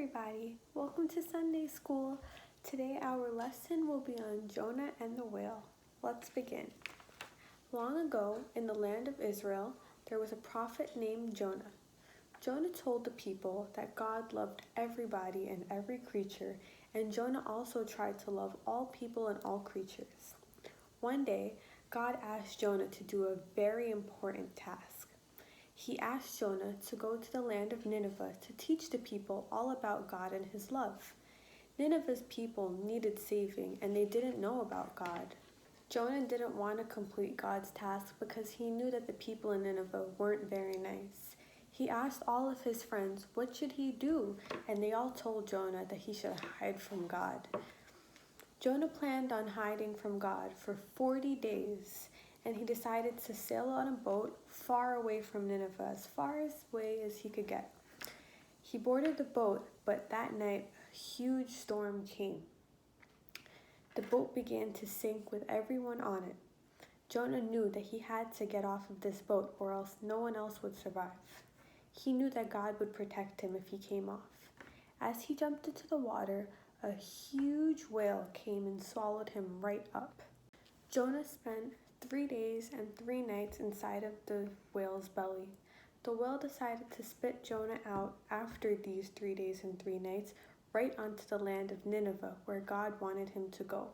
everybody, welcome to Sunday School. Today our lesson will be on Jonah and the whale. Let's begin. Long ago, in the land of Israel, there was a prophet named Jonah. Jonah told the people that God loved everybody and every creature, and Jonah also tried to love all people and all creatures. One day, God asked Jonah to do a very important task. He asked Jonah to go to the land of Nineveh to teach the people all about God and his love. Nineveh's people needed saving and they didn't know about God. Jonah didn't want to complete God's task because he knew that the people in Nineveh weren't very nice. He asked all of his friends what should he do, and they all told Jonah that he should hide from God. Jonah planned on hiding from God for 40 days. And he decided to sail on a boat far away from Nineveh, as far away as he could get. He boarded the boat, but that night a huge storm came. The boat began to sink with everyone on it. Jonah knew that he had to get off of this boat or else no one else would survive. He knew that God would protect him if he came off. As he jumped into the water, a huge whale came and swallowed him right up. Jonah spent 3 days and 3 nights inside of the whale's belly. The whale decided to spit Jonah out after these 3 days and 3 nights right onto the land of Nineveh where God wanted him to go.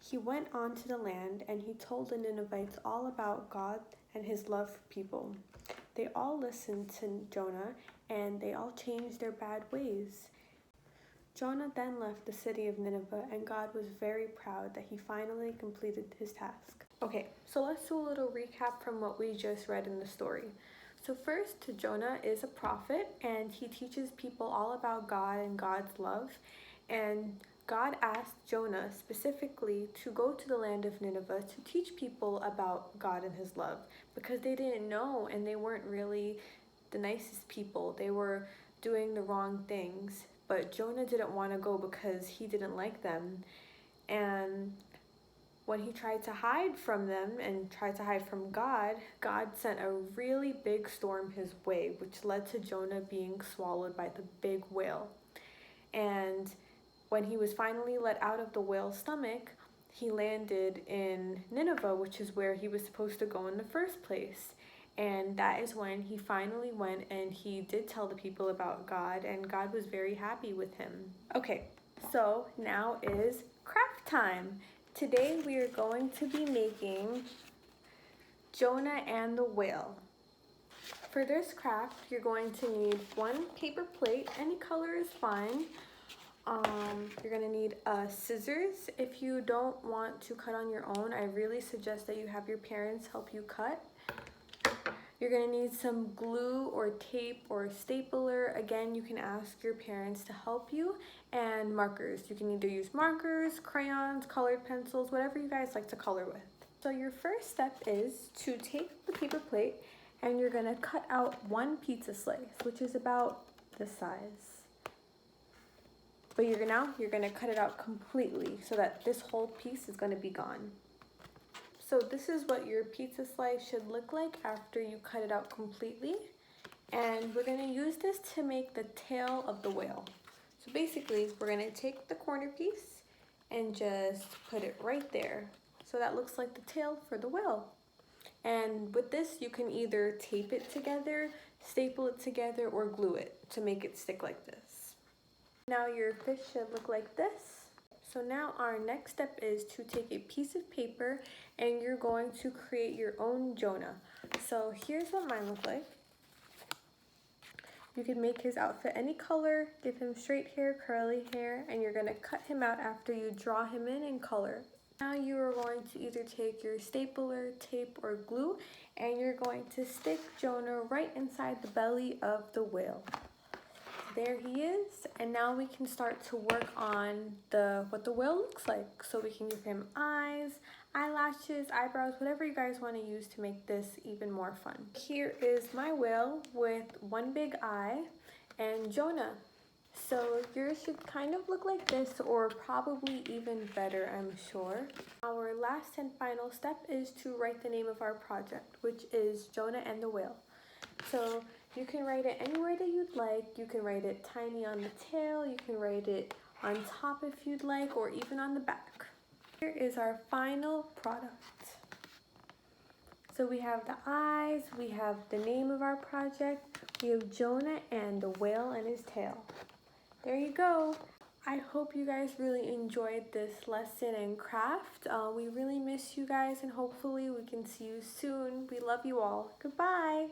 He went onto the land and he told the Ninevites all about God and his love for people. They all listened to Jonah and they all changed their bad ways. Jonah then left the city of Nineveh, and God was very proud that he finally completed his task. Okay, so let's do a little recap from what we just read in the story. So first, Jonah is a prophet, and he teaches people all about God and God's love. And God asked Jonah specifically to go to the land of Nineveh to teach people about God and his love, because they didn't know and they weren't really the nicest people. They were doing the wrong things. But Jonah didn't want to go because he didn't like them. And when he tried to hide from them and tried to hide from God, God sent a really big storm his way, which led to Jonah being swallowed by the big whale. And when he was finally let out of the whale's stomach, he landed in Nineveh, which is where he was supposed to go in the first place. And that is when he finally went and he did tell the people about God, and God was very happy with him. Okay, so now is craft time. Today we are going to be making Jonah and the whale. For this craft, you're going to need 1 paper plate. Any color is fine. You're going to need scissors. If you don't want to cut on your own, I really suggest that you have your parents help you cut. You're going to need some glue or tape or stapler. Again, you can ask your parents to help you. And markers. You can either use markers, crayons, colored pencils, whatever you guys like to color with. So your first step is to take the paper plate and you're going to cut out 1 pizza slice, which is about this size. But you're going to cut it out completely so that this whole piece is going to be gone. So this is what your pizza slice should look like after you cut it out completely. And we're going to use this to make the tail of the whale. So basically, we're going to take the corner piece and just put it right there. So that looks like the tail for the whale. And with this, you can either tape it together, staple it together, or glue it to make it stick like this. Now your fish should look like this. So now our next step is to take a piece of paper and you're going to create your own Jonah. So here's what mine look like. You can make his outfit any color, give him straight hair, curly hair, and you're going to cut him out after you draw him in color. Now you are going to either take your stapler, tape, or glue, and you're going to stick Jonah right inside the belly of the whale. There he is, and now we can start to work on what the whale looks like. So we can give him eyes, eyelashes, eyebrows, whatever you guys want to use to make this even more fun. Here is my whale with 1 big eye and Jonah. So yours should kind of look like this, or probably even better, I'm sure. Our last and final step is to write the name of our project, which is Jonah and the Whale. So You can write it anywhere that you'd like. You can write it tiny on the tail. You can write it on top if you'd like, or even on the back. Here is our final product. So we have the eyes, we have the name of our project, we have Jonah and the whale and his tail. There you go. I hope you guys really enjoyed this lesson and craft. We really miss you guys, and hopefully we can see you soon. We love you all. Goodbye.